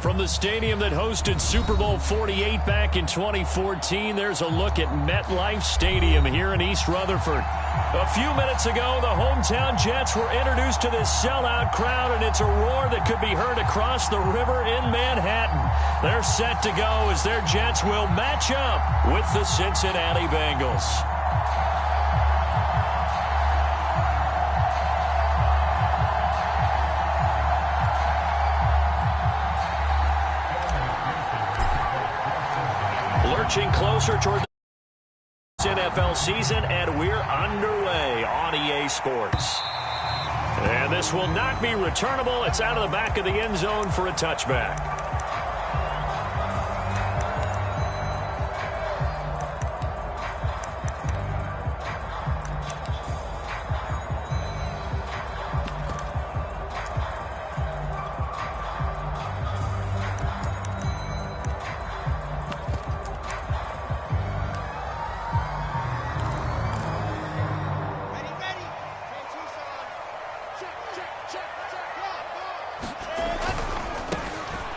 From the stadium that hosted Super Bowl 48 back in 2014, there's a look at MetLife Stadium here in East Rutherford. A few minutes ago, the hometown Jets were introduced to this sellout crowd, and it's a roar that could be heard across the river in Manhattan. They're set to go as their Jets will match up with the Cincinnati Bengals. Lurching closer toward the NFL season, and we're underway on EA Sports. And this will not be returnable. It's out of the back of the end zone for a touchback.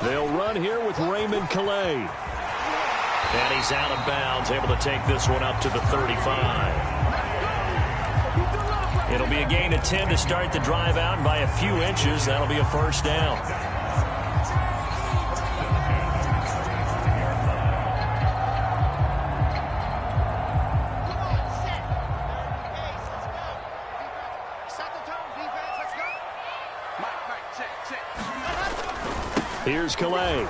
They'll run here with Raymond Calais. And he's out of bounds, able to take this one up to the 35. It'll be a gain of 10 to start the drive out, and by a few inches, that'll be a first down. Here's Calais.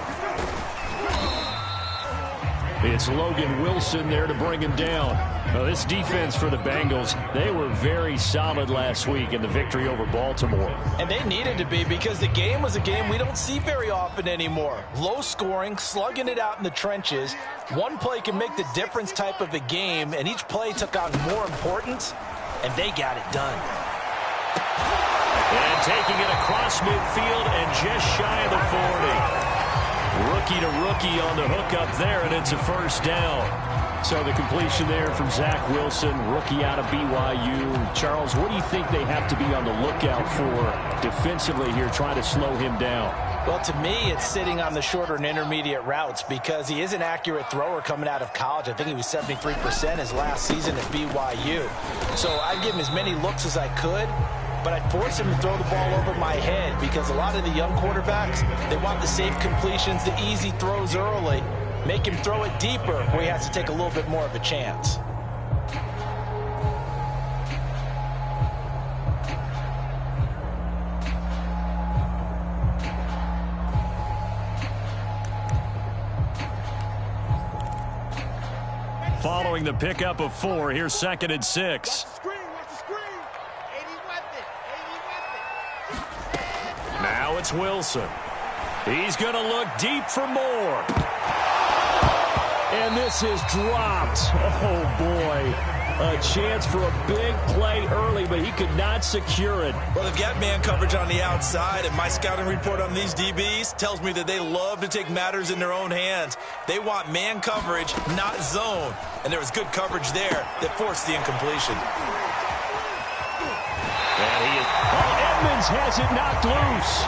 It's Logan Wilson there to bring him down. Now, this defense for the Bengals, they were very solid last week in the victory over Baltimore. And they needed to be, because the game was a game we don't see very often anymore. Low scoring, slugging it out in the trenches. One play can make the difference type of a game, and each play took on more importance, and they got it done. And taking it across midfield and just shy of the 40. Rookie to rookie on the hook up there, and it's a first down. So the completion there from Zach Wilson, rookie out of BYU. Charles, what do you think they have to be on the lookout for defensively here, trying to slow him down? Well, to me, it's sitting on the shorter and intermediate routes, because he is an accurate thrower coming out of college. I think he was 73% his last season at BYU. So I'd give him as many looks as I could, but I'd force him to throw the ball over my head, because a lot of the young quarterbacks, they want the safe completions, the easy throws early. Make him throw it deeper where he has to take a little bit more of a chance. Following the pickup of 4, here's 2nd and 6. Now it's Wilson. He's going to look deep for more. And this is dropped. Oh, boy. A chance for a big play early, but he could not secure it. Well, they've got man coverage on the outside, and my scouting report on these DBs tells me that they love to take matters in their own hands. They want man coverage, not zone. And there was good coverage there that forced the incompletion. And Edmonds has it knocked loose.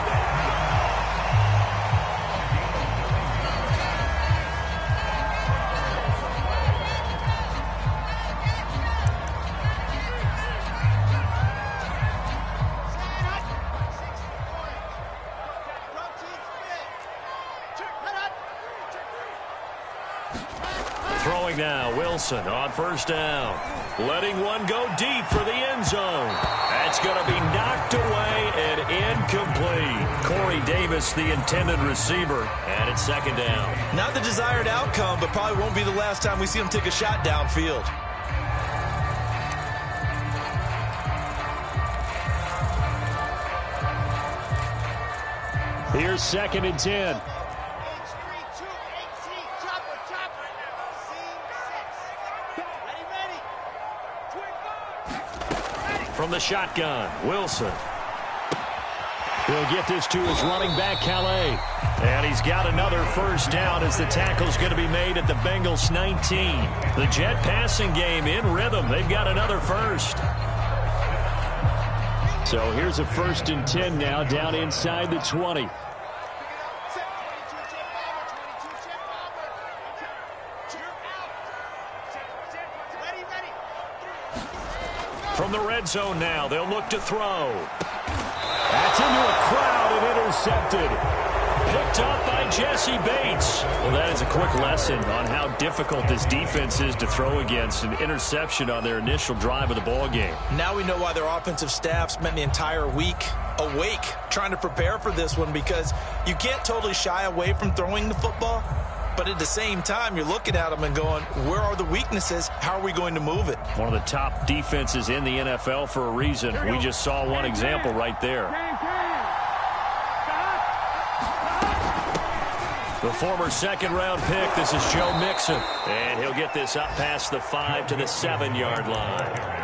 Throwing now, Wilson on first down. Letting one go deep for the end zone. That's going to be knocked away and incomplete. Corey Davis, the intended receiver, and it's 2nd down. Not the desired outcome, but probably won't be the last time we see him take a shot downfield. Here's 2nd and 10. From the shotgun, Wilson. He'll get this to his running back, Calais. And he's got another first down as the tackle's going to be made at the Bengals 19. The Jet passing game in rhythm. They've got another first. So here's a 1st and 10 now, down inside the 20. red zone now. They'll look to throw. That's into a crowd and intercepted. Picked up by Jesse Bates. Well, that is a quick lesson on how difficult this defense is to throw against. An interception on their initial drive of the ball game. Now we know why their offensive staff spent the entire week awake trying to prepare for this one, because you can't totally shy away from throwing the football. But at the same time, you're looking at them and going, where are the weaknesses? How are we going to move it? One of the top defenses in the NFL for a reason. We just saw one example right there. The former second-round pick, this is Joe Mixon. And he'll get this up past the 5 to the 7-yard line.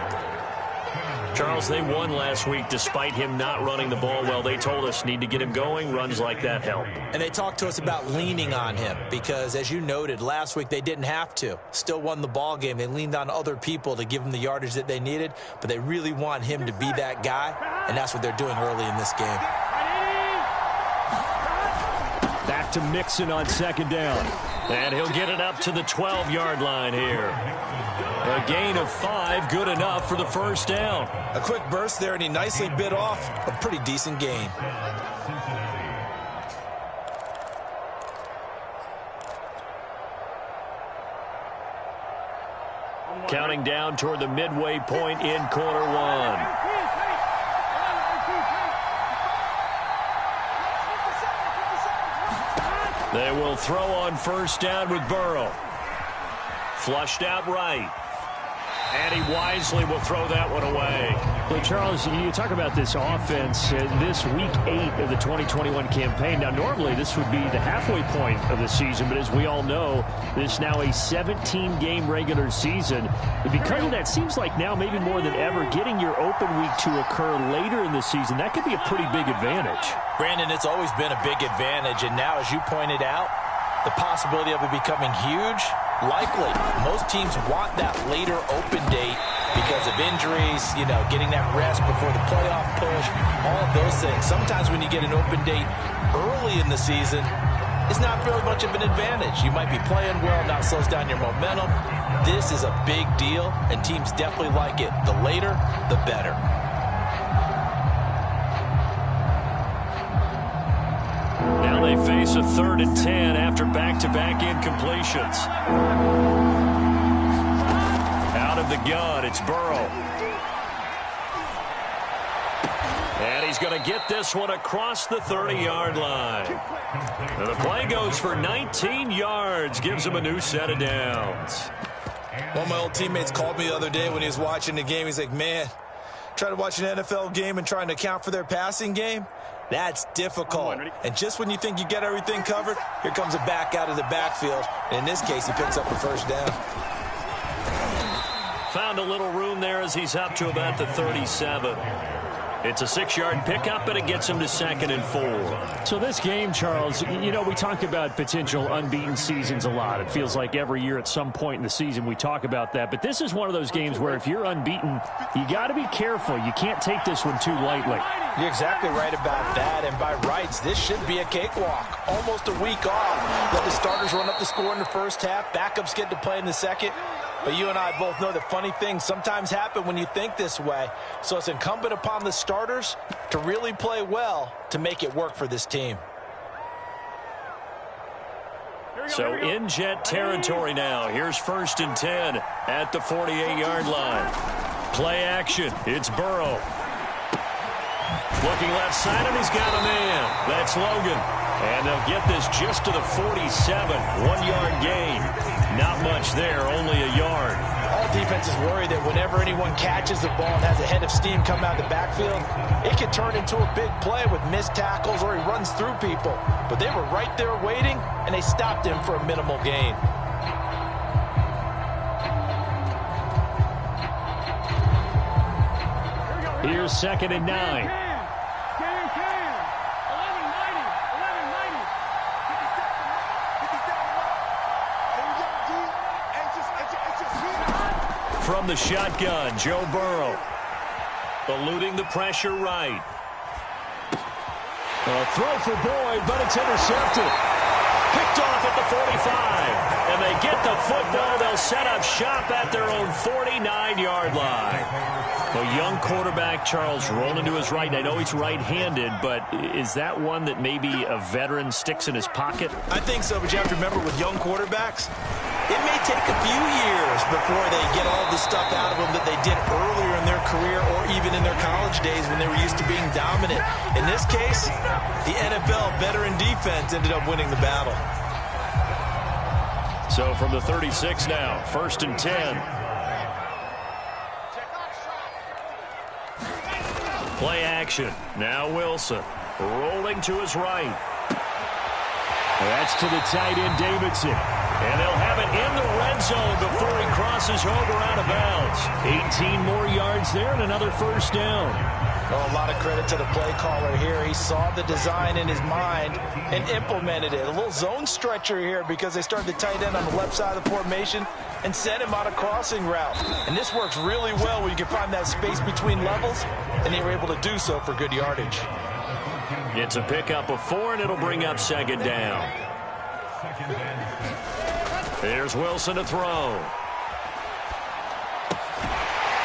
Charles, they won last week despite him not running the ball well. They told us need to get him going. Runs like that help. And they talked to us about leaning on him because, as you noted, last week they didn't have to. Still won the ball game. They leaned on other people to give them the yardage that they needed, but they really want him to be that guy, and that's what they're doing early in this game. Back to Mixon on second down. And he'll get it up to the 12-yard line here. A gain of 5, good enough for the first down. A quick burst there, and he nicely bit off a pretty decent gain. Counting down toward the midway point in quarter one. They will throw on first down with Burrow. Flushed out right. And he wisely will throw that one away. Well, Charles, you talk about this offense, this week 8 of the 2021 campaign. Now, normally this would be the halfway point of the season, but as we all know, this is now a 17-game regular season. And because of that, seems like now maybe more than ever, getting your open week to occur later in the season, that could be a pretty big advantage. Brandon, it's always been a big advantage, and now, as you pointed out, the possibility of it becoming huge, likely. Most teams want that later open date because of injuries, you know, getting that rest before the playoff push, all of those things. Sometimes when you get an open date early in the season, it's not really much of an advantage. You might be playing well, now slows down your momentum. This is a big deal, and teams definitely like it. The later, the better. Now they face a 3rd and 10 after back-to-back incompletions. Out of the gun, it's Burrow. And he's going to get this one across the 30-yard line. And the play goes for 19 yards, gives him a new set of downs. One of my old teammates called me the other day when he was watching the game. He's like, man, trying to watch an NFL game and trying to account for their passing game, that's difficult. And just when you think you get everything covered, here comes a back out of the backfield. And in this case, he picks up a first down. Found a little room there as he's up to about the 37. It's a 6-yard pickup, but it gets him to 2nd and 4. So this game, Charles, you know, we talk about potential unbeaten seasons a lot. It feels like every year at some point in the season we talk about that. But this is one of those games where if you're unbeaten, you got to be careful. You can't take this one too lightly. You're exactly right about that, and by rights, this should be a cakewalk. Almost a week off. Let the starters run up the score in the first half. Backups get to play in the second. But you and I both know that funny things sometimes happen when you think this way. So it's incumbent upon the starters to really play well to make it work for this team. So in Jet territory now. Here's 1st and 10 at the 48-yard line. Play action. It's Burrow. Looking left side, and he's got a man. That's Logan. And they'll get this just to the 47. 1-yard gain. Not much there, only a yard. All defenses worry that whenever anyone catches the ball and has a head of steam come out of the backfield, it could turn into a big play with missed tackles or he runs through people. But they were right there waiting, and they stopped him for a minimal gain. Here's 2nd and 9. From the shotgun, Joe Burrow. Eluding the pressure right. A throw for Boyd, but it's intercepted. Picked off at the 45. And they get the football. They'll set up shop at their own 49-yard line. A young quarterback, Charles, rolling to his right. And I know he's right-handed, but is that one that maybe a veteran sticks in his pocket? I think so, but you have to remember with young quarterbacks, it may take a few years before they get all the stuff out of them that they did earlier in their career or even in their college days when they were used to being dominant. In this case, the NFL veteran defense ended up winning the battle. So from the 36 now, 1st and 10. Play action. Now Wilson rolling to his right. That's to the tight end, Davidson. And they'll have it in the red zone before he crosses over out of bounds. 18 more yards there and another first down. Oh, a lot of credit to the play caller here. He saw the design in his mind and implemented it. A little zone stretcher here because they started the tight end on the left side of the formation and sent him on a crossing route. And this works really well when you can find that space between levels, and they were able to do so for good yardage. It's a pickup of 4, and it'll bring up 2nd down. Here's Wilson to throw.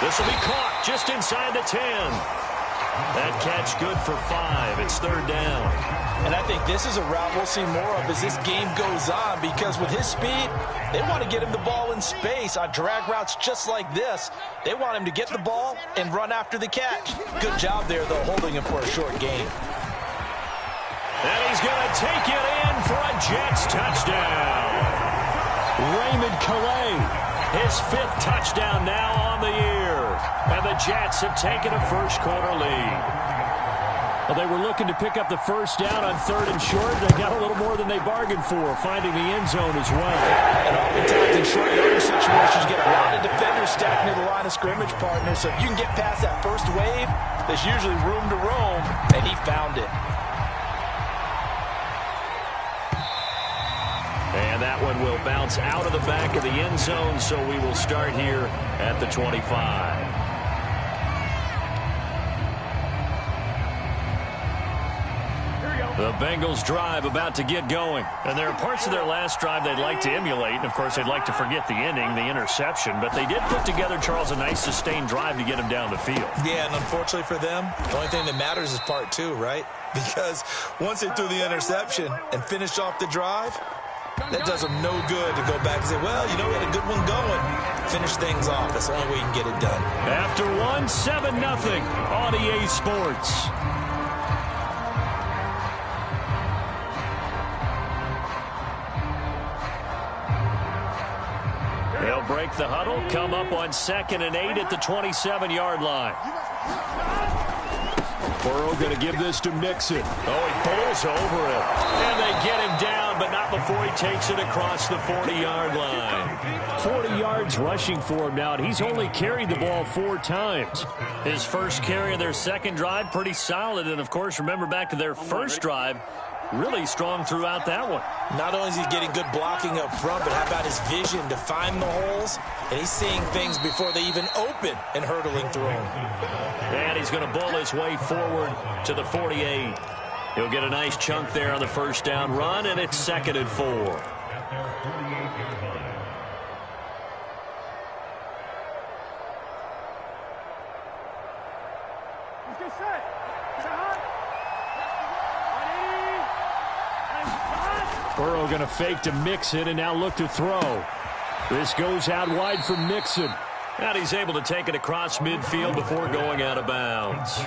This will be caught just inside the 10. That catch good for 5. It's 3rd down. And I think this is a route we'll see more of as this game goes on, because with his speed, they want to get him the ball in space on drag routes just like this. They want him to get the ball and run after the catch. Good job there, though, holding him for a short gain. And he's going to take it in for a Jets touchdown. Raymond Calais, his 5th touchdown now on the year. And the Jets have taken a first-quarter lead. Well, they were looking to pick up the first down on 3rd and short. They got a little more than they bargained for, finding the end zone as well. And oftentimes in short yardage situations, you get a lot of defenders stacking to the line of scrimmage partners. So if you can get past that first wave, there's usually room to roam, and he found it. And that one will bounce out of the back of the end zone, so we will start here at the 25. The Bengals drive about to get going. And there are parts of their last drive they'd like to emulate. And, of course, they'd like to forget the ending, the interception. But they did put together, Charles, a nice sustained drive to get him down the field. Yeah, and unfortunately for them, the only thing that matters is part 2, right? Because once they threw the interception and finished off the drive, that does them no good to go back and say, well, you know, we had a good one going. Finish things off. That's the only way you can get it done. After 7-0 on EA Sports. They'll break the huddle, come up on 2nd and 8 at the 27-yard line. Burrow going to give this to Mixon. Oh, he pulls over it. And they get him down, but not before he takes it across the 40-yard line. 40 yards rushing for him now, and he's only carried the ball 4 times. His first carry of their second drive, pretty solid. And, of course, remember back to their first drive, really strong throughout that one. Not only is he getting good blocking up front, but how about his vision to find the holes? And he's seeing things before they even open and hurdling through them. And he's going to bull his way forward to the 48. He'll get a nice chunk there on the first down run, and it's 2nd and 4. Burrow going to fake to Mixon and now look to throw. This goes out wide for Mixon. And he's able to take it across midfield before going out of bounds.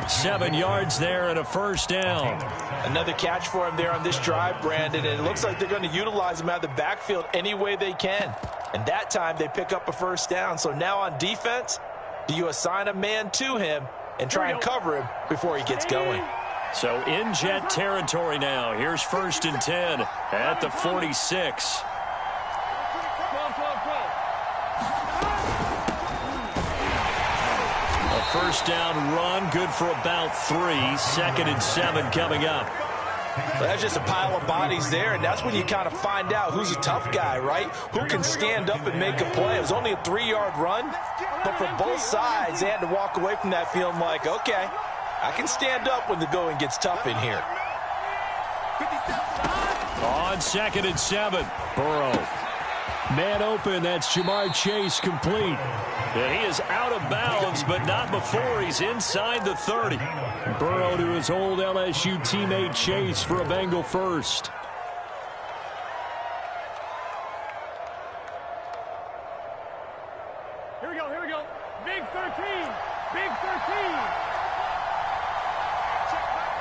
7 yards there and a first down. Another catch for him there on this drive, Brandon, and it looks like they're going to utilize him out of the backfield any way they can. And that time they pick up a first down. So now on defense, do you assign a man to him and try and cover him before he gets going? So in Jet territory now. Here's 1st and 10 at the 46. A first down run, good for about 3. 2nd and 7 coming up. Well, that's just a pile of bodies there, and that's when you kind of find out who's a tough guy, right? Who can stand up and make a play. It was only a 3-yard run, but for both sides, they had to walk away from that feeling like, okay, I can stand up when the going gets tough in here. On 2nd and 7, Burrow. Man open, that's Jamar Chase complete. And he is out of bounds, but not before he's inside the 30. Burrow to his old LSU teammate Chase for a Bengal first. Here we go. Big 13. Big 13.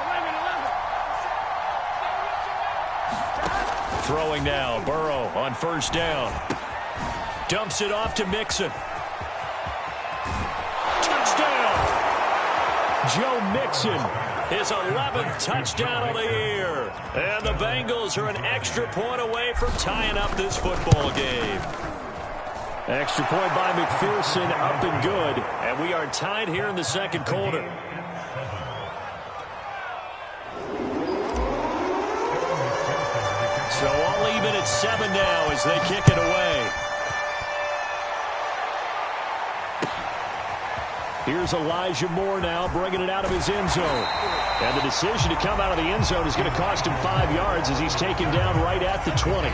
11. Throwing now, Burrow on first down. Dumps it off to Mixon. Touchdown! Joe Mixon, his 11th touchdown of the year. And the Bengals are an extra point away from tying up this football game. Extra point by McPherson, up and good. And we are tied here in the second quarter. So all even at 7 now as they kick it away. Here's Elijah Moore now bringing it out of his end zone. And the decision to come out of the end zone is going to cost him 5 yards as he's taken down right at the 20.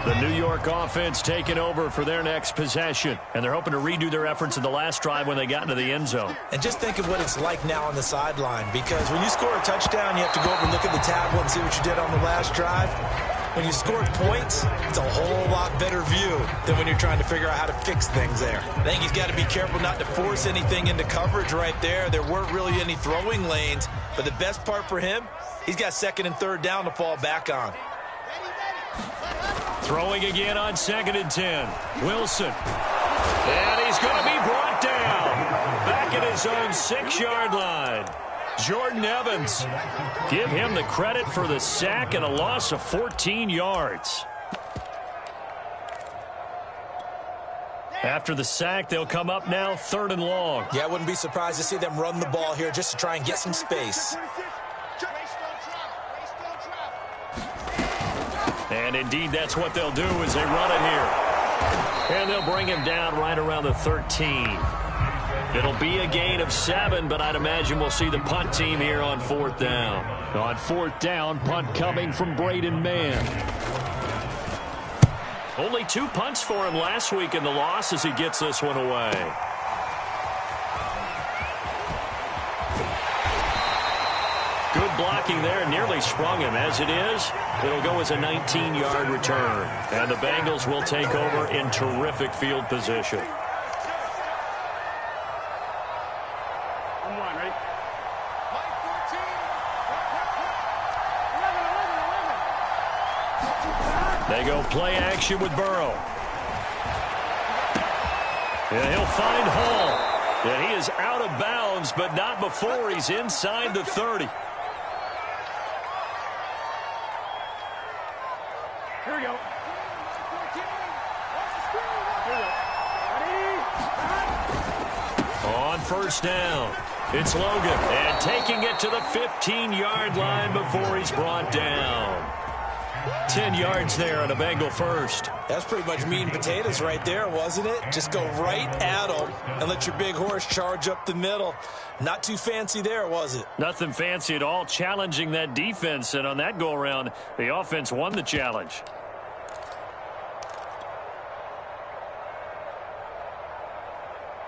The New York offense taking over for their next possession. And they're hoping to redo their efforts in the last drive when they got into the end zone. And just think of what it's like now on the sideline, because when you score a touchdown, you have to go over and look at the tablet and see what you did on the last drive. When you scored points, it's a whole lot better view than when you're trying to figure out how to fix things there. I think he's got to be careful not to force anything into coverage right there. There weren't really any throwing lanes, but the best part for him, he's got 2nd and 3rd down to fall back on. Throwing again on 2nd and 10. Wilson. And he's going to be brought down. Back at his own 6-yard line. Jordan Evans. Give him the credit for the sack and a loss of 14 yards. After the sack, they'll come up now 3rd and long. Yeah, I wouldn't be surprised to see them run the ball here just to try and get some space. And indeed, that's what they'll do as they run it here. And they'll bring him down right around the 13. It'll be a gain of 7, but I'd imagine we'll see the punt team here on 4th down. On 4th down, punt coming from Braden Mann. Only 2 punts for him last week in the loss as he gets this one away. Good blocking there, nearly sprung him. As it is, it'll go as a 19-yard return. And the Bengals will take over in terrific field position. They go play action with Burrow. And he'll find Hall. And he is out of bounds, but not before he's inside the 30. Here we go. On first down, it's Logan. And taking it to the 15-yard line before he's brought down. 10 yards there on a Bengal first. That's pretty much meat and potatoes right there, wasn't it? Just go right at them and let your big horse charge up the middle. Not too fancy there, was it? Nothing fancy at all, challenging that defense. And on that go-around, the offense won the challenge.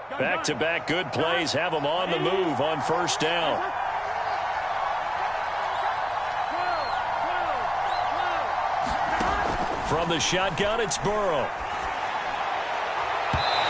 Back-to-back good plays have them on the move on first down. From the shotgun, it's Burrow.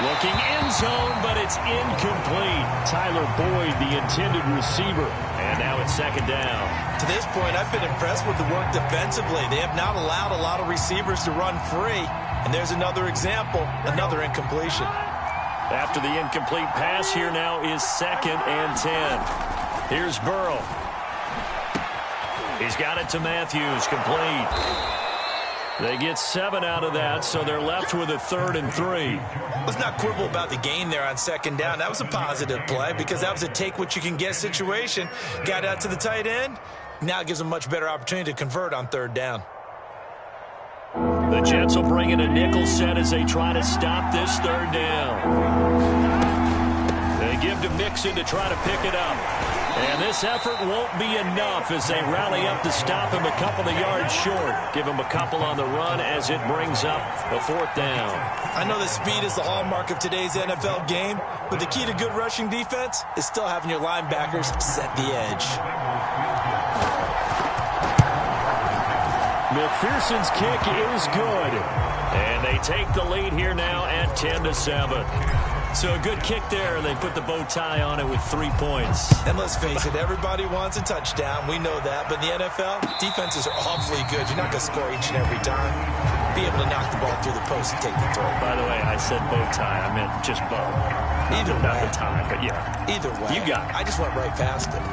Looking end zone, but it's incomplete. Tyler Boyd, the intended receiver. And now it's 2nd down. To this point, I've been impressed with the work defensively. They have not allowed a lot of receivers to run free. And there's another example, another incompletion. After the incomplete pass, here now is 2nd and 10. Here's Burrow. He's got it to Matthews, complete. They get 7 out of that, so they're left with a 3rd and 3. Let's not quibble about the gain there on 2nd down. That was a positive play because that was a take-what-you-can-get situation. Got out to the tight end. Now it gives them a much better opportunity to convert on 3rd down. The Jets will bring in a nickel set as they try to stop this 3rd down. They give to Mixon to try to pick it up. And this effort won't be enough as they rally up to stop him a couple of yards short. Give him a couple on the run as it brings up a 4th down. I know that speed is the hallmark of today's NFL game, but the key to good rushing defense is still having your linebackers set the edge. McPherson's kick is good. And they take the lead here now at 10-7. So a good kick there, and they put the bow tie on it with 3 points. And let's face it, everybody wants a touchdown. We know that. But in the NFL, defenses are awfully good. You're not going to score each and every time. Be able to knock the ball through the post and take the throw. By the way, I said bow tie. I meant just bow. Either way. Not the tie, but yeah. Either way. You got it. I just went right past it.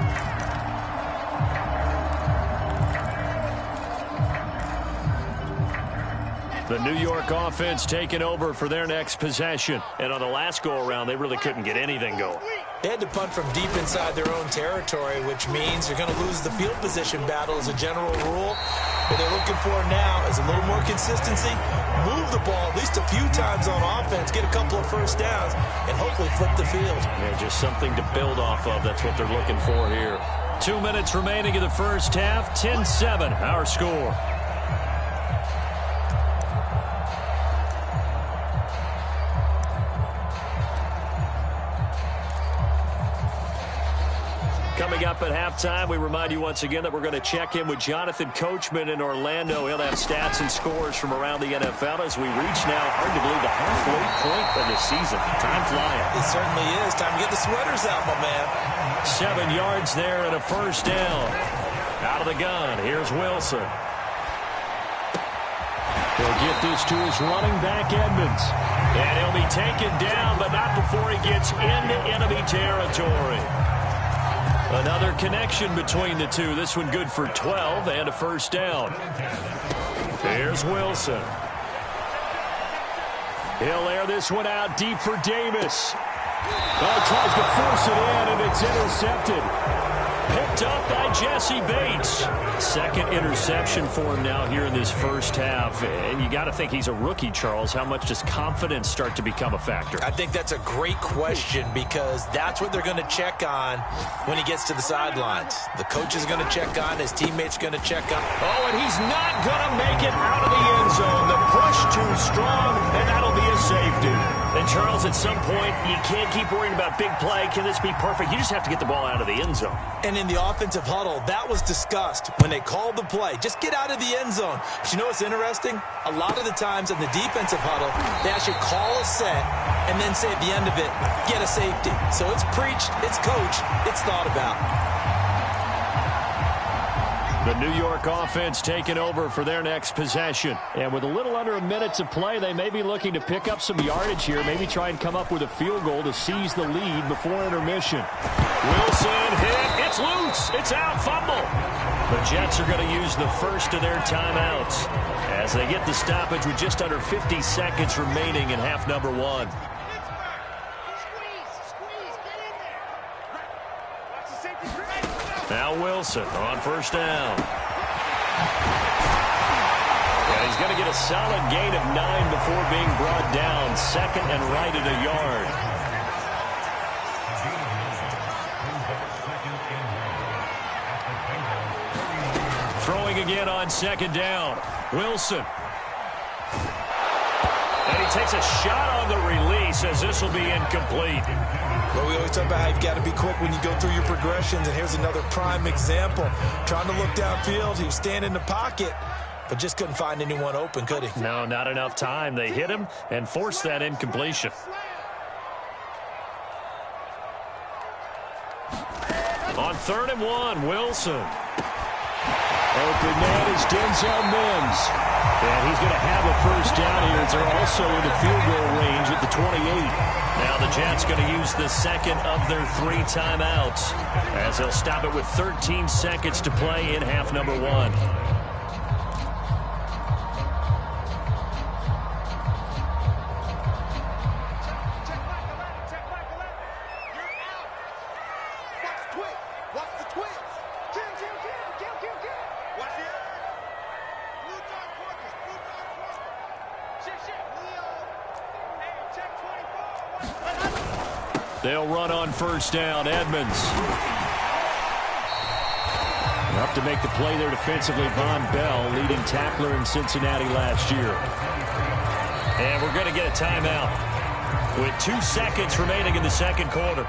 The New York offense taking over for their next possession. And on the last go-around, they really couldn't get anything going. They had to punt from deep inside their own territory, which means you're going to lose the field position battle as a general rule. What they're looking for now is a little more consistency, move the ball at least a few times on offense, get a couple of first downs, and hopefully flip the field. Yeah, just something to build off of. That's what they're looking for here. 2 minutes remaining in the first half. 10-7, our score. Coming up at halftime, we remind you once again that we're going to check in with Jonathan Coachman in Orlando. He'll have stats and scores from around the NFL as we reach now, hard to believe, the halfway point of the season. Time flying. It certainly is. Time to get the sweaters out, my man. 7 yards there and a first down. Out of the gun, here's Wilson. He'll get this to his running back, Edmonds. And he'll be taken down, but not before he gets into enemy territory. Another connection between the two. This one good for 12 and a first down. Here's Wilson. He'll air this one out deep for Davis. Oh, tries to force it in, and it's intercepted. Picked up by Jesse Bates. Second interception for him now here in this first half. And you got to think he's a rookie, Charles. How much does confidence start to become a factor? I think that's a great question because that's what they're going to check on when he gets to the sidelines. The coach is going to check on, his teammates going to check on. Oh, and he's not going to make it out of the end zone. The push too strong, and that'll be a safety. And, Charles, at some point, you can't keep worrying about big play. Can this be perfect? You just have to get the ball out of the end zone. And in the offensive huddle, that was discussed when they called the play. Just get out of the end zone. But you know what's interesting? A lot of the times in the defensive huddle, they actually call a set and then say at the end of it, get a safety. So it's preached, it's coached, it's thought about. The New York offense taking over for their next possession. And with a little under a minute to play, they may be looking to pick up some yardage here, maybe try and come up with a field goal to seize the lead before intermission. Wilson hit. It's loose. It's out. Fumble. The Jets are going to use the first of their timeouts as they get the stoppage with just under 50 seconds remaining in half number 1. Now Wilson on first down. And he's going to get a solid gain of 9 before being brought down. Second and right at a yard. Throwing again on second down. Wilson. And he takes a shot on the release as this will be incomplete. Well, we always talk about how you've got to be quick when you go through your progressions, and here's another prime example. Trying to look downfield, he was standing in the pocket, but just couldn't find anyone open, could he? No, not enough time. They hit him and forced that incompletion. On 3rd and 1, Wilson. Open man is Denzel Mims. And he's going to have a first down here as they're also in the field goal range at the 28. Now the Jets going to use the second of their 3 timeouts as they'll stop it with 13 seconds to play in half number 1. They'll run on first down. Edmonds. Up to make the play there defensively, Von Bell, leading tackler in Cincinnati last year. And we're going to get a timeout with 2 seconds remaining in the second quarter.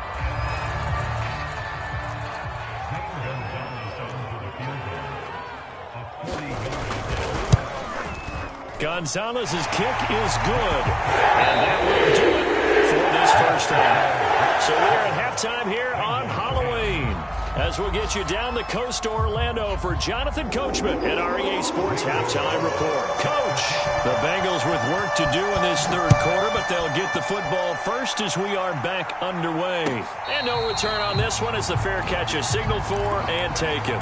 Gonzalez's kick is good. And that will do it for this first half. So we are at halftime here on Halloween, as we'll get you down the coast to Orlando for Jonathan Coachman at REA Sports Halftime Report. Coach, the Bengals with work to do in this third quarter, but they'll get the football first as we are back underway. And no return on this one as the fair catch is signaled for and taken.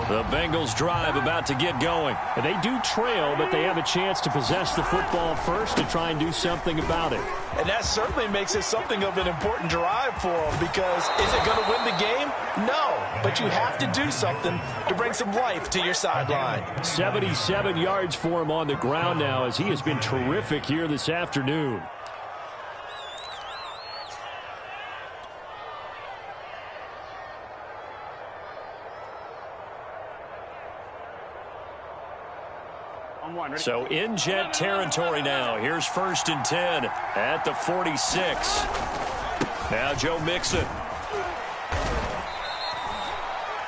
The Bengals drive about to get going. And they do trail, but they have a chance to possess the football first to try and do something about it. And that certainly makes it something of an important drive for them, because is it going to win the game? No, but you have to do something to bring some life to your sideline. 77 yards for him on the ground now, as he has been terrific here this afternoon. So in Jet territory now. Here's 1st and 10 at the 46. Now Joe Mixon.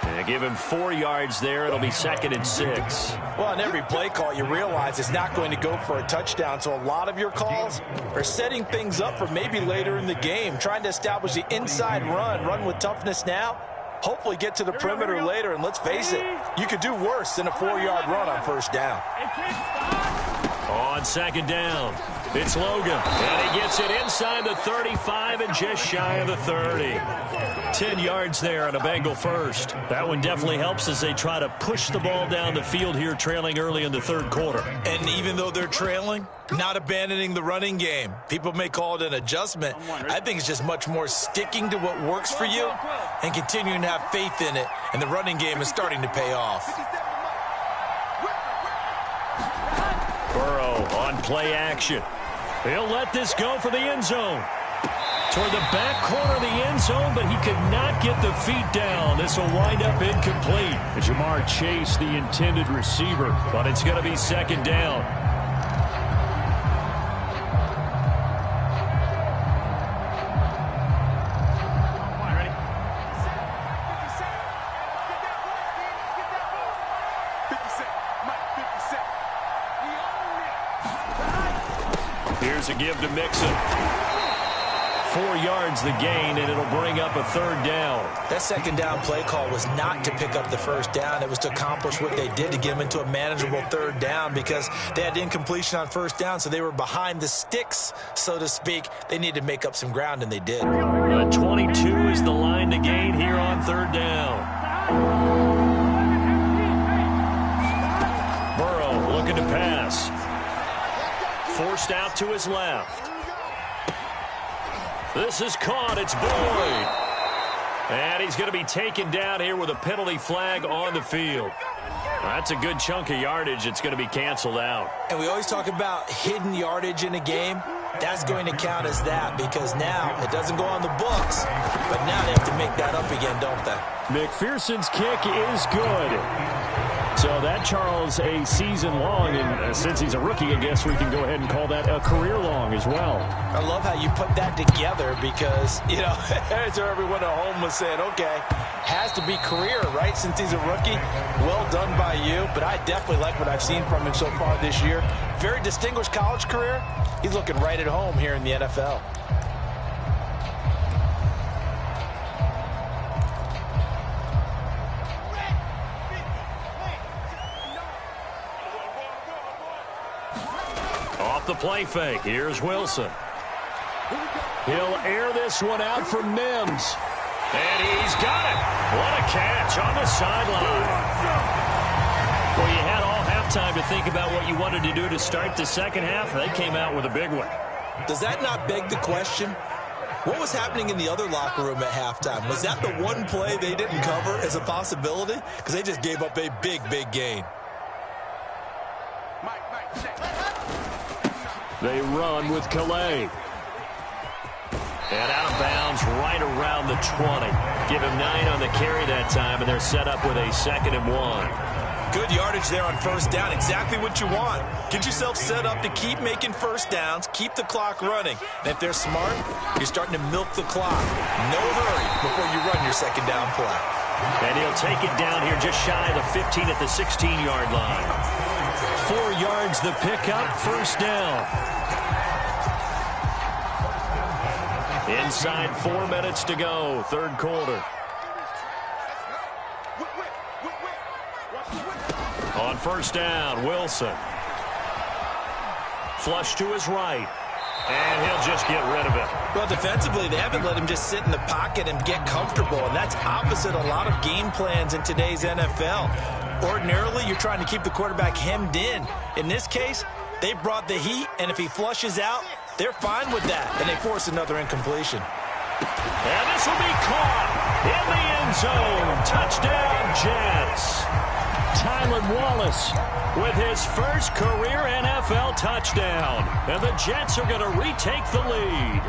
And give him 4 yards there. It'll be 2nd and 6. Well, on every play call, you realize it's not going to go for a touchdown. So a lot of your calls are setting things up for maybe later in the game, trying to establish the inside run with toughness now. Hopefully get to the perimeter later, and let's face it, you could do worse than a 4-yard run on first down. On 2nd down, it's Logan, and he gets it inside the 35 and just shy of the 30. 10 yards there on a Bengal first. That one definitely helps as they try to push the ball down the field here, trailing early in the third quarter. And even though they're trailing, not abandoning the running game. People may call it an adjustment. I think it's just much more sticking to what works for you and continuing to have faith in it. And the running game is starting to pay off. Burrow on play action. He'll let this go for the end zone. Toward the back corner of the end zone, but he could not get the feet down. This will wind up incomplete. Jamar Chase, the intended receiver. But it's going to be 2nd down. Here's a give to Mixon. 4 yards the gain, and it'll bring up a 3rd down. That 2nd down play call was not to pick up the first down. It was to accomplish what they did, to get them into a manageable 3rd down, because they had incompletion on first down, so they were behind the sticks, so to speak. They needed to make up some ground, and they did. 22 is the line to gain here on 3rd down. Burrow looking to pass. Forced out to his left. This is caught. It's Boyd. And he's going to be taken down here with a penalty flag on the field. That's a good chunk of yardage. It's going to be canceled out. And we always talk about hidden yardage in a game. That's going to count as that, because now it doesn't go on the books, but now they have to make that up again, don't they? McPherson's kick is good. So that, Charles, a season long, and since he's a rookie, I guess we can go ahead and call that a career long as well. I love how you put that together, because, you know, so everyone at home was saying, okay, has to be career, right, since he's a rookie. Well done by you, but I definitely like what I've seen from him so far this year. Very distinguished college career. He's looking right at home here in the NFL. Off the play fake, here's Wilson. He'll air this one out for Mims. And he's got it. What a catch on the sideline. Well, you had all halftime to think about what you wanted to do to start the second half. They came out with a big one. Does that not beg the question? What was happening in the other locker room at halftime? Was that the one play they didn't cover as a possibility? Because they just gave up a big, big gain. They run with Calais. And out of bounds right around the 20. Give him 9 on the carry that time, and they're set up with a 2nd and 1. Good yardage there on first down. Exactly what you want. Get yourself set up to keep making first downs, keep the clock running. And if they're smart, you're starting to milk the clock. No hurry before you run your second down play. And he'll take it down here just shy of the 15 at the 16-yard line. 4 yards the pickup, first down. Inside 4 minutes to go, third quarter. On first down, Wilson. Flush to his right. And he'll just get rid of it. Well, defensively, they haven't let him just sit in the pocket and get comfortable, and that's opposite a lot of game plans in today's NFL. Ordinarily, you're trying to keep the quarterback hemmed in. In this case, they brought the heat, and if he flushes out, they're fine with that, and they force another incompletion. And this will be caught in the end zone. Touchdown, Jets. Tylan Wallace with his first career NFL touchdown. And the Jets are going to retake the lead.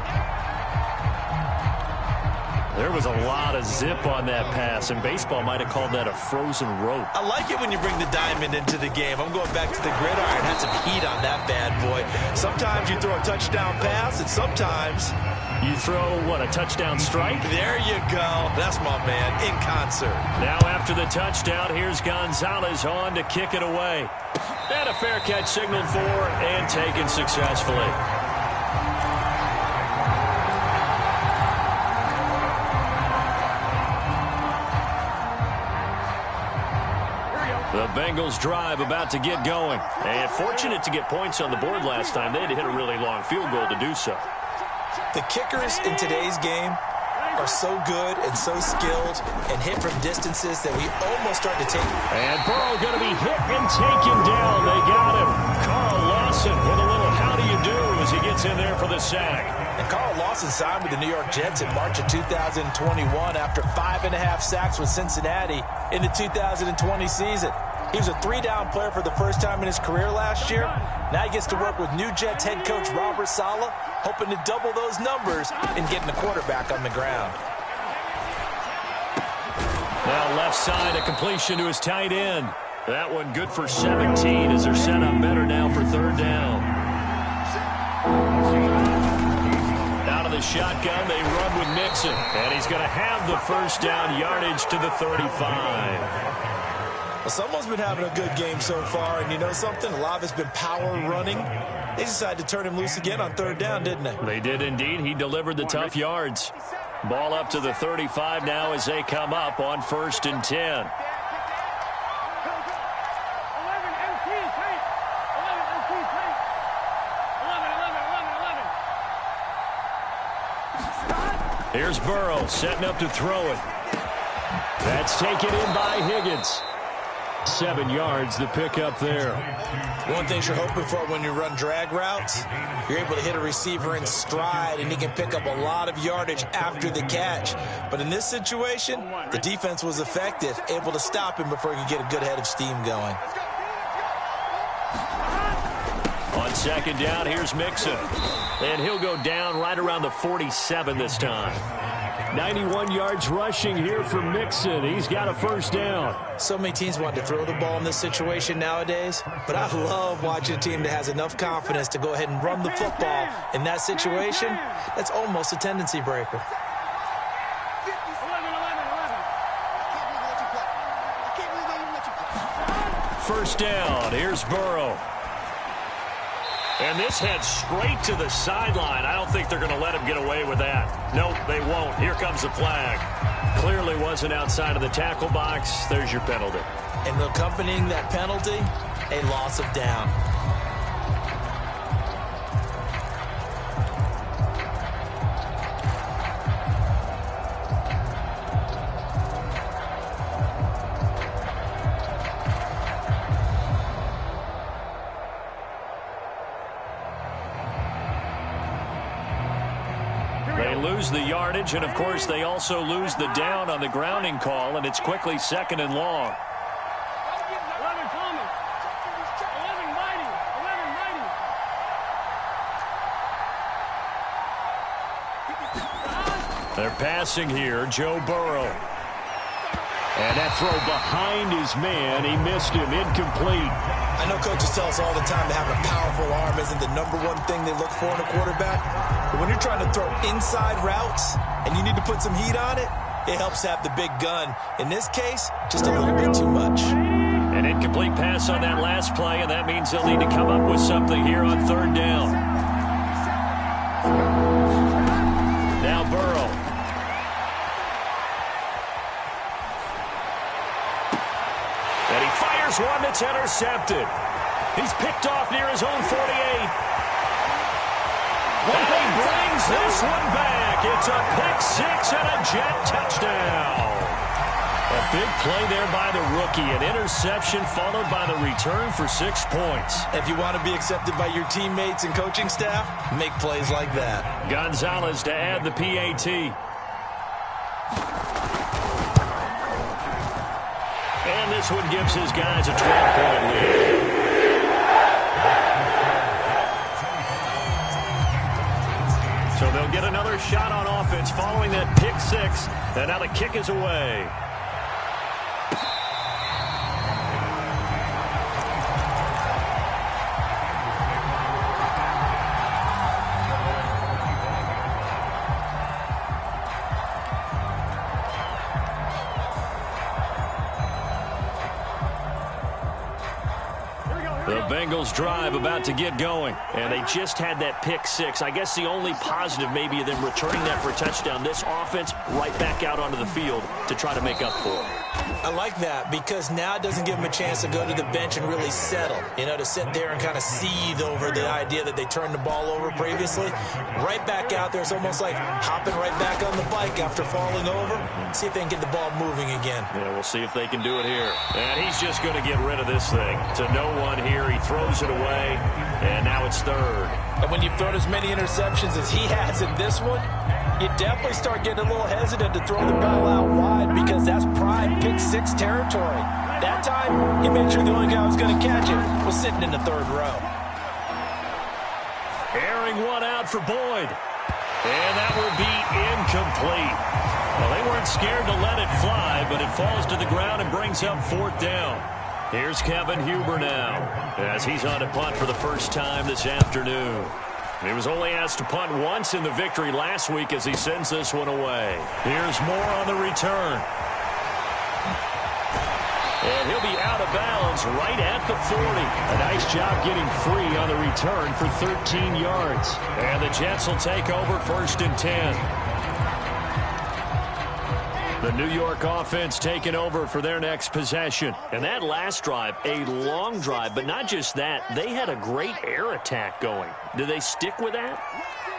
There was a lot of zip on that pass, and baseball might have called that a frozen rope. I like it when you bring the diamond into the game. I'm going back to the gridiron. Had some heat on that bad boy. Sometimes you throw a touchdown pass, and sometimes you throw, what, a touchdown strike? There you go. That's my man, in concert. Now after the touchdown, here's Gonzalez on to kick it away. And a fair catch signaled for and taken successfully. The Bengals drive about to get going. And fortunate to get points on the board last time. They had to hit a really long field goal to do so. The kickers in today's game are so good and so skilled and hit from distances that we almost start to take. And Burrow going to be hit and taken down. They got him. Carl Lawson with a little how do you do as he gets in there for the sack. And Carl Lawson signed with the New York Jets in March of 2021 after 5.5 sacks with Cincinnati in the 2020 season. He was a 3-down player for the first time in his career last year. Now he gets to work with new Jets head coach Robert Saleh, hoping to double those numbers and getting the quarterback on the ground. Now left side, a completion to his tight end. That one good for 17 as they're set up better now for third down. Out of the shotgun, they run with Mixon. And he's going to have the first down yardage to the 35. Well, someone's been having a good game so far, and you know something? A lot of it's been power running. They decided to turn him loose again on third down, didn't they? They did indeed. He delivered the tough yards. Ball up to the 35 now as they come up on 1st and 10. Here's Burrow setting up to throw it. That's taken in by Higgins. 7 yards, the pickup there. One thing you're hoping for when you run drag routes, you're able to hit a receiver in stride, and he can pick up a lot of yardage after the catch. But in this situation, the defense was effective, able to stop him before he could get a good head of steam going. On second down, here's Mixon. And he'll go down right around the 47 this time. 91 yards rushing here for Mixon. He's got a first down. So many teams want to throw the ball in this situation nowadays, but I love watching a team that has enough confidence to go ahead and run the football. In that situation, that's almost a tendency breaker. First down, here's Burrow. And this heads straight to the sideline. I don't think they're going to let him get away with that. Nope, they won't. Here comes the flag. Clearly wasn't outside of the tackle box. There's your penalty. And accompanying that penalty, a loss of down. They lose the yardage, and of course they also lose the down on the grounding call, and it's quickly 2nd and long. They're passing here, Joe Burrow. And that throw behind his man, he missed him, incomplete. I know coaches tell us all the time that having a powerful arm isn't the #1 thing they look for in a quarterback. But when you're trying to throw inside routes and you need to put some heat on it, it helps have the big gun. In this case, just a little bit too much. An incomplete pass on that last play, and that means they'll need to come up with something here on 3rd down. Now Burrow. And he fires one that's intercepted. He's picked off near his own 48. And he brings this one back. It's a pick-6 and a Jet touchdown. A big play there by the rookie. An interception followed by the return for 6 points. If you want to be accepted by your teammates and coaching staff, make plays like that. Gonzalez to add the PAT. And this one gives his guys a 12-point lead. So they'll get another shot on offense following that pick-6. And now the kick is away. The Bengals drive about to get going. And they just had that pick-6. I guess the only positive maybe of them returning that for a touchdown. This offense right back out onto the field to try to make up for it. I like that because now it doesn't give them a chance to go to the bench and really settle. You know, to sit there and kind of seethe over the idea that they turned the ball over previously. Right back out there. It's almost like hopping right back on the bike after falling over. See if they can get the ball moving again. Yeah, we'll see if they can do it here. And he's just going to get rid of this thing. To no one here. He throws it away. And now it's 3rd. And when you've thrown as many interceptions as he has in this one, you definitely start getting a little hesitant to throw the ball out wide because that's prime pick-6 territory. That time, he made sure the only guy who was going to catch it was sitting in the 3rd row. Airing one out for Boyd. And that will be incomplete. Well, they weren't scared to let it fly, but it falls to the ground and brings up 4th down. Here's Kevin Huber now as he's on to punt for the first time this afternoon. He was only asked to punt once in the victory last week as he sends this one away. Here's Moore on the return. And he'll be out of bounds right at the 40. A nice job getting free on the return for 13 yards. And the Jets will take over 1st and 10. The New York offense taking over for their next possession. And that last drive, a long drive, but not just that. They had a great air attack going. Do they stick with that?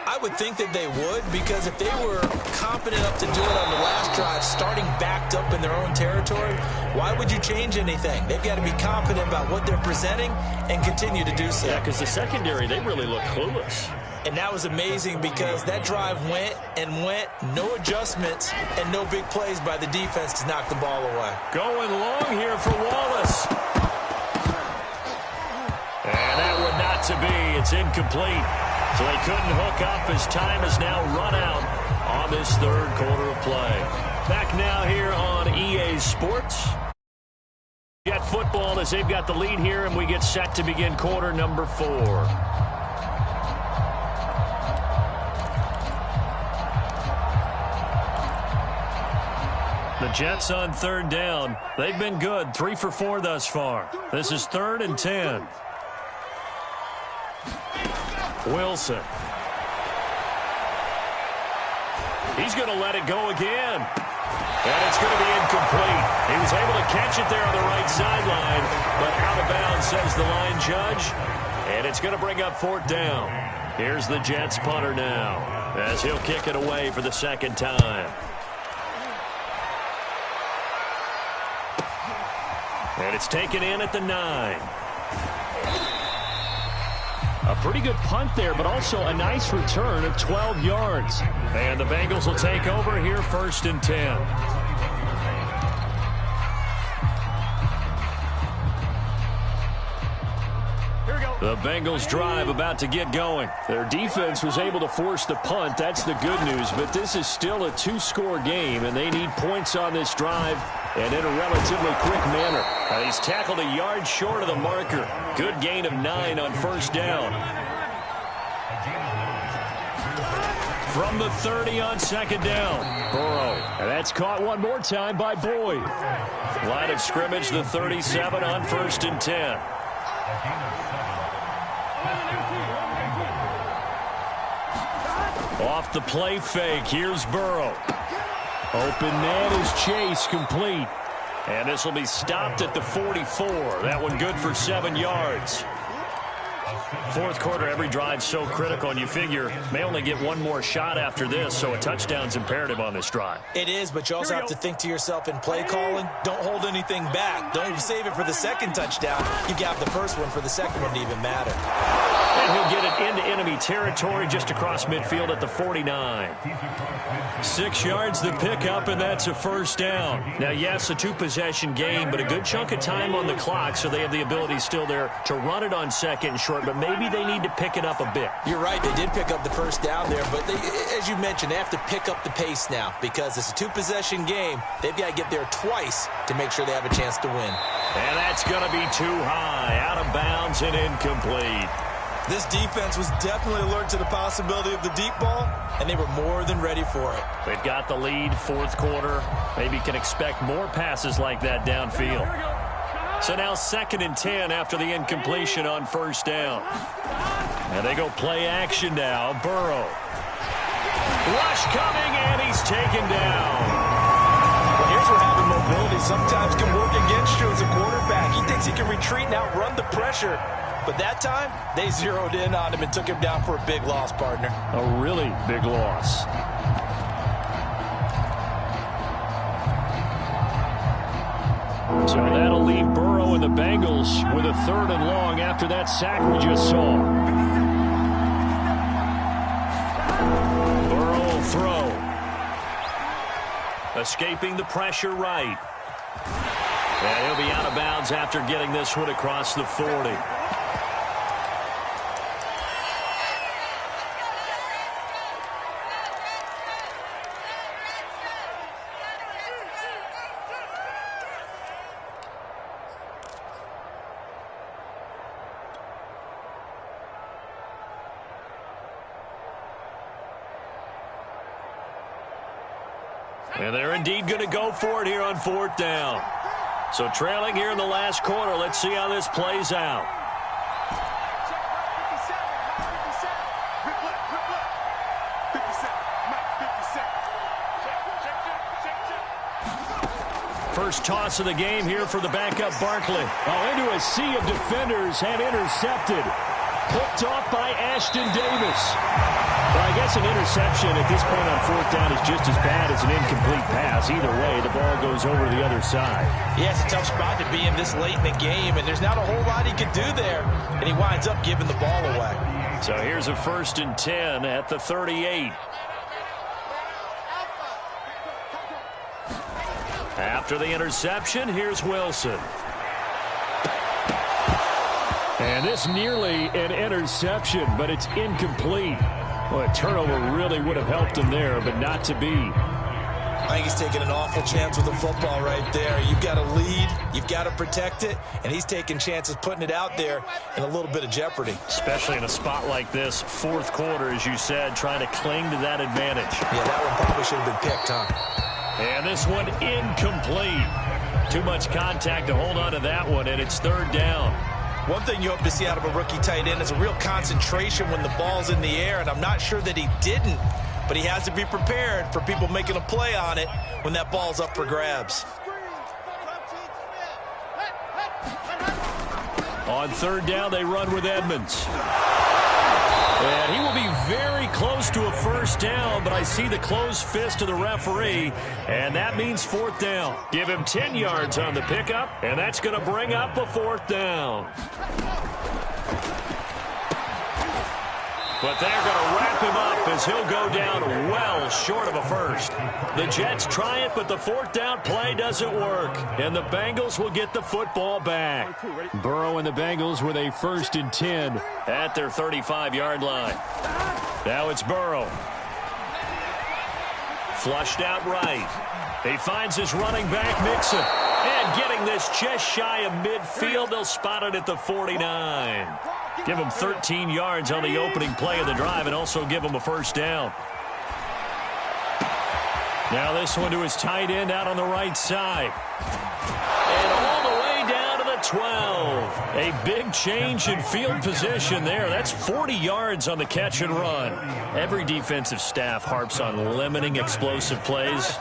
I would think that they would, because if they were confident enough to do it on the last drive, starting backed up in their own territory, why would you change anything? They've got to be confident about what they're presenting and continue to do so. Yeah, because the secondary, they really look clueless. And that was amazing because that drive went and went, no adjustments, and no big plays by the defense to knock the ball away. Going long here for Wallace. And that one not to be. It's incomplete. So they couldn't hook up as time has now run out on this 3rd quarter of play. Back now here on EA Sports. Jet football as they've got the lead here, and we get set to begin quarter number 4. The Jets on 3rd down. They've been good. 3 for 4 thus far. This is 3rd and 10. Wilson. He's going to let it go again. And it's going to be incomplete. He was able to catch it there on the right sideline, but out of bounds, says the line judge. And it's going to bring up 4th down. Here's the Jets punter now as he'll kick it away for the 2nd time. And it's taken in at the 9. A pretty good punt there, but also a nice return of 12 yards. And the Bengals will take over here 1st and 10. The Bengals drive about to get going. Their defense was able to force the punt. That's the good news. But this is still a two-score game, and they need points on this drive and in a relatively quick manner. He's tackled a yard short of the marker. Good gain of 9 on first down. From the 30 on second down, Burrow. And that's caught one more time by Boyd. Line of scrimmage, the 37 on first and 10. Off the play fake, here's Burrow. Open man is Chase, complete. And this will be stopped at the 44. That one good for 7 yards. Fourth quarter, every drive's so critical, and you figure may only get one more shot after this, so a touchdown's imperative on this drive. It is, but you also have to think to yourself in play calling, don't hold anything back. Don't save it for the second touchdown. You got the first one for the second one to even matter. And he'll get it into enemy territory just across midfield at the 49. 6 yards the pickup, and that's a first down. Now, yes, a two-possession game, but a good chunk of time on the clock, so they have the ability still there to run it on second and short, but maybe they need to pick it up a bit. You're right, they did pick up the first down there, but they, as you mentioned, they have to pick up the pace now because it's a two-possession game. They've got to get there twice to make sure they have a chance to win. And that's going to be too high, out of bounds and incomplete. This defense was definitely alert to the possibility of the deep ball, and they were more than ready for it. They've got the lead, fourth quarter. Maybe can expect more passes like that downfield. So now 2nd and 10 after the incompletion on first down. And they go play action now. Burrow. Rush coming, and he's taken down. Well, here's where having mobility sometimes can work against you as a quarterback. He thinks he can retreat and outrun the pressure. But that time, they zeroed in on him and took him down for a big loss, partner. A really big loss. So that'll leave Burrow and the Bengals with a 3rd and long after that sack we just saw. Burrow will throw. Escaping the pressure right. And he'll be out of bounds after getting this one across the 40. And they're indeed going to go for it here on 4th down. So trailing here in the last quarter. Let's see how this plays out. First toss of the game here for the backup Barkley. Oh, into a sea of defenders and intercepted. Picked off by Ashton Davis. Well, I guess an interception at this point on 4th down is just as bad as an incomplete pass. Either way, the ball goes over to the other side. Yeah, it's a tough spot to be in this late in the game, and there's not a whole lot he can do there, and he winds up giving the ball away. So here's a 1st and 10 at the 38. After the interception, here's Wilson. And this nearly an interception, but it's incomplete. Well, a turnover really would have helped him there, but not to be. I think he's taking an awful chance with the football right there. You've got to lead, you've got to protect it, and he's taking chances putting it out there in a little bit of jeopardy. Especially in a spot like this, 4th quarter, as you said, trying to cling to that advantage. Yeah, that one probably should have been picked, huh? And this one incomplete. Too much contact to hold on to that one, and it's 3rd down. One thing you hope to see out of a rookie tight end is a real concentration when the ball's in the air, and I'm not sure that he didn't, but he has to be prepared for people making a play on it when that ball's up for grabs. On 3rd down, they run with Edmonds. And he will be very close to a first down, but I see the closed fist of the referee, and that means 4th down. Give him 10 yards on the pickup, and that's going to bring up a 4th down. But they're going to wrap him up as he'll go down well short of a first. The Jets try it, but the fourth down play doesn't work. And the Bengals will get the football back. Burrow and the Bengals with a 1st and 10 at their 35-yard line. Now it's Burrow. Flushed out right. He finds his running back, Mixon. And getting this just shy of midfield, they'll spot it at the 49. Give him 13 yards on the opening play of the drive and also give him a first down. Now this one to his tight end out on the right side. And all the way down to the 12. A big change in field position there. That's 40 yards on the catch and run. Every defensive staff harps on limiting explosive plays.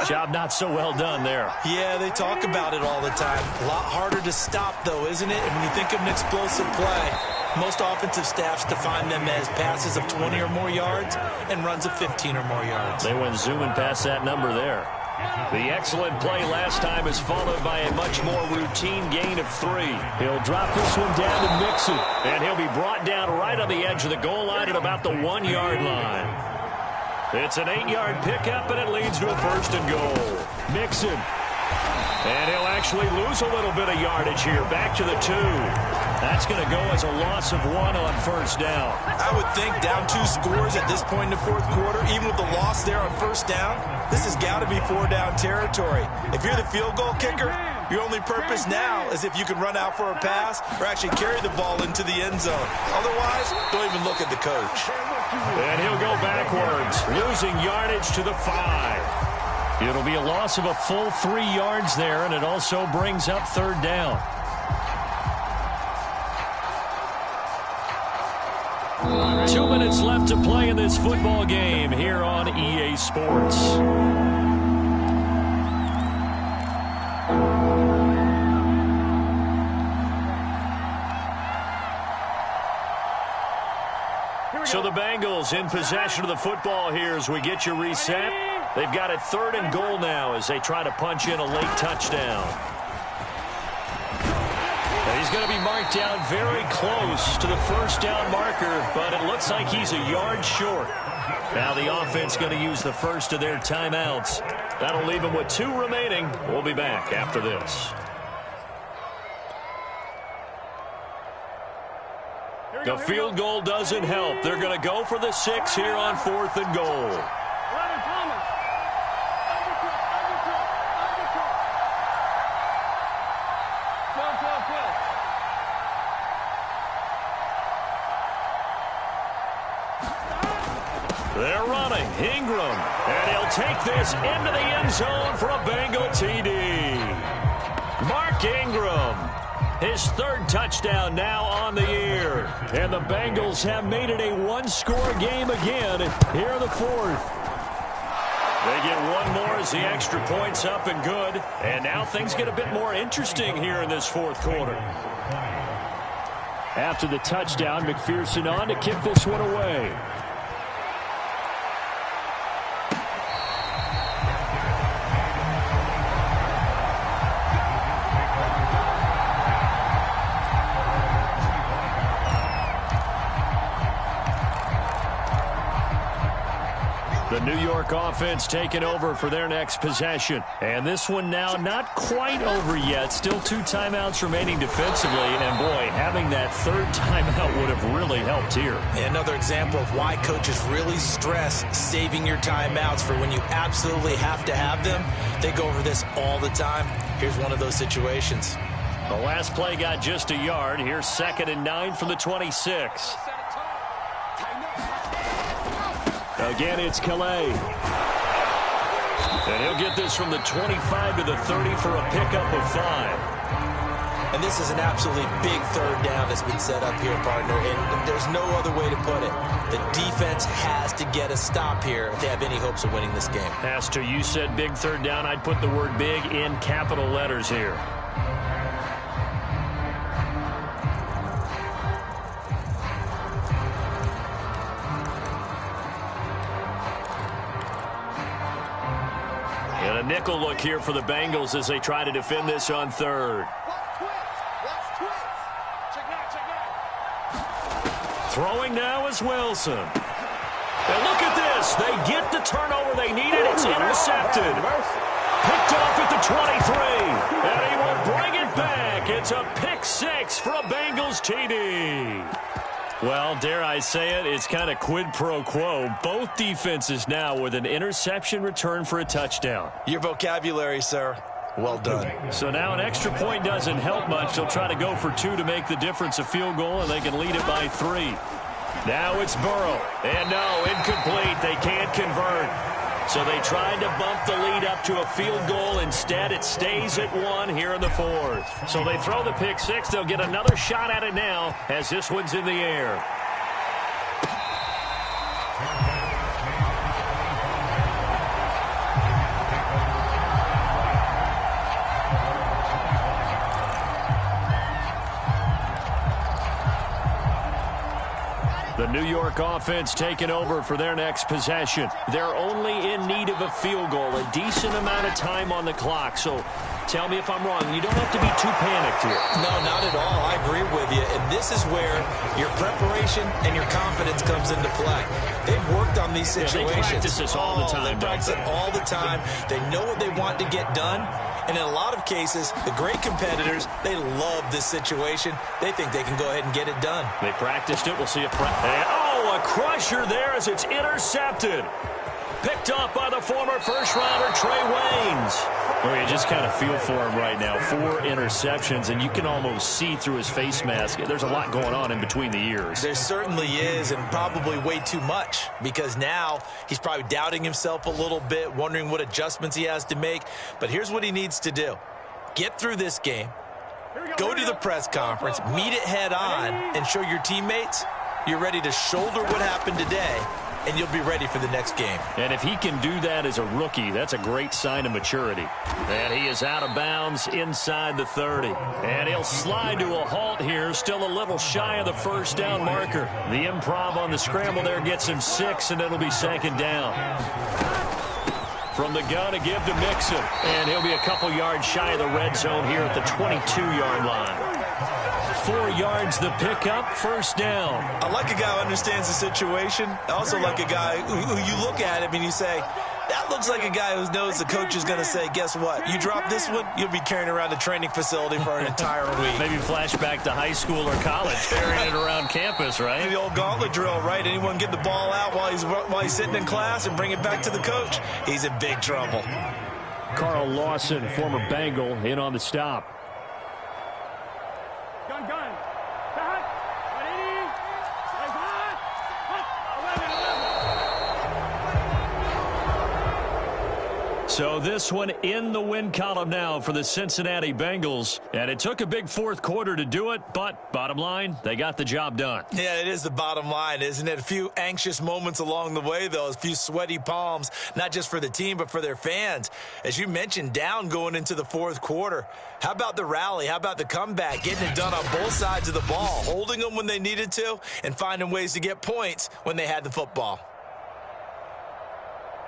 Job not so well done there. Yeah, they talk about it all the time. A lot harder to stop, though, isn't it? And when you think of an explosive play, most offensive staffs define them as passes of 20 or more yards and runs of 15 or more yards. They went zooming past that number there. The excellent play last time is followed by a much more routine gain of 3. He'll drop this one down to Mixon, and he'll be brought down right on the edge of the goal line at about the 1-yard line. It's an 8-yard pickup, and it leads to a 1st and goal. Mixon. And he'll actually lose a little bit of yardage here. Back to the 2. That's going to go as a loss of 1 on first down. I would think down 2 scores at this point in the fourth quarter, even with the loss there on first down, this has got to be 4-down territory. If you're the field goal kicker, your only purpose now is if you can run out for a pass or actually carry the ball into the end zone. Otherwise, don't even look at the coach. And he'll go backwards, losing yardage to the 5. It'll be a loss of a full 3 yards there, and it also brings up 3rd down. Two minutes left to play in this football game here on EA Sports. So the Bengals in possession of the football here as we get you reset. They've got it 3rd and goal now as they try to punch in a late touchdown. And he's going to be marked down very close to the first down marker, but it looks like he's a yard short. Now the offense going to use the first of their timeouts. That'll leave them with 2 remaining. We'll be back after this. The field goal doesn't help. They're going to go for the 6 here on 4th and goal. They're running. Ingram. And he'll take this into the end zone for a Bengal TD. Mark Ingram. His 3rd touchdown now on the year. And the Bengals have made it a 1-score game again here in the 4th. They get 1 more as the extra point's up and good. And now things get a bit more interesting here in this 4th quarter. After the touchdown, McPherson on to kick this one away. The New York offense taking over for their next possession. And this one now not quite over yet. Still 2 timeouts remaining defensively. And, boy, having that 3rd timeout would have really helped here. Another example of why coaches really stress saving your timeouts for when you absolutely have to have them. They go over this all the time. Here's one of those situations. The last play got just a yard. Here's 2nd and 9 from the 26. Again, it's Calais. And he'll get this from the 25 to the 30 for a pickup of 5. And this is an absolutely big 3rd down that's been set up here, partner. And there's no other way to put it. The defense has to get a stop here if they have any hopes of winning this game. As to you said big 3rd down, I'd put the word big in capital letters here. And a nickel look here for the Bengals as they try to defend this on 3rd. Throwing now is Wilson. And look at this. They get the turnover they needed. It's intercepted. Picked off at the 23. And he will bring it back. It's a pick six for a Bengals TD. Well, dare I say it, it's kind of quid pro quo. Both defenses now with an interception return for a touchdown. Your vocabulary, sir. Well done. So now an extra point doesn't help much. They'll try to go for two to make the difference a field goal, and they can lead it by 3. Now it's Burrow. And no, incomplete. They can't convert. So they tried to bump the lead up to a field goal. Instead, it stays at 1 here in the 4th. So they throw the pick six. They'll get another shot at it now as this one's in the air. The New York offense taking over for their next possession. They're only in need of a field goal, a decent amount of time on the clock. So tell me if I'm wrong. You don't have to be too panicked here. No, not at all. I agree with you. And this is where your preparation and your confidence comes into play. They've worked on these situations. Yeah, they practice this all the time. They practice it all the time. They know what they want to get done. And in a lot of cases, the great competitors, they love this situation. They think they can go ahead and get it done. They practiced it. We'll see a a crusher there as it's intercepted. Picked up by the former first-rounder Trey Waynes. Well, you just kind of feel for him right now. 4 interceptions, and you can almost see through his face mask. There's a lot going on in between the ears. There certainly is, and probably way too much, because now he's probably doubting himself a little bit, wondering what adjustments he has to make. But here's what he needs to do. Get through this game, go to the press conference, meet it head on, and show your teammates you're ready to shoulder what happened today, and you'll be ready for the next game. And if he can do that as a rookie, that's a great sign of maturity. And he is out of bounds inside the 30. And he'll slide to a halt here, still a little shy of the first down marker. The improv on the scramble there gets him 6, and it'll be 2nd down. From the gun to give to Mixon. And he'll be a couple yards shy of the red zone here at the 22-yard line. 4 yards the pickup, 1st down. I like a guy who understands the situation. I also like a guy who you look at him and you say, that looks like a guy who knows the coach is going to say, guess what? You drop this one, you'll be carrying around the training facility for an entire week. Maybe flashback to high school or college, carrying it around campus, right? The old gauntlet drill, right? Anyone get the ball out while he's sitting in class and bring it back to the coach? He's in big trouble. Carl Lawson, former Bengal, in on the stop. Gun. Back. 180. Hot. 11. So this one in the win column now for the Cincinnati Bengals. And it took a big 4th quarter to do it, but bottom line, they got the job done. Yeah, it is the bottom line, isn't it? A few anxious moments along the way, though. A few sweaty palms, not just for the team, but for their fans. As you mentioned, down going into the 4th quarter. How about the rally? How about the comeback? Getting it done on both sides of the ball, holding them when they needed to, and finding ways to get points when they had the football.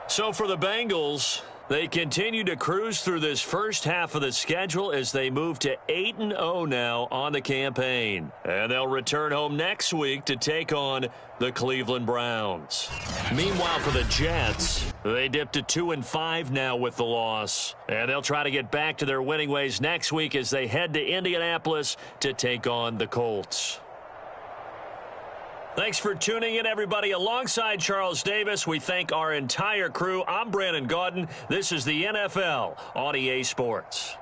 So for the Bengals, they continue to cruise through this first half of the schedule as they move to 8-0 now on the campaign. And they'll return home next week to take on the Cleveland Browns. Meanwhile, for the Jets, they dipped to 2-5 now with the loss. And they'll try to get back to their winning ways next week as they head to Indianapolis to take on the Colts. Thanks for tuning in, everybody. Alongside Charles Davis, we thank our entire crew. I'm Brandon Gaudin. This is the NFL on EA Sports.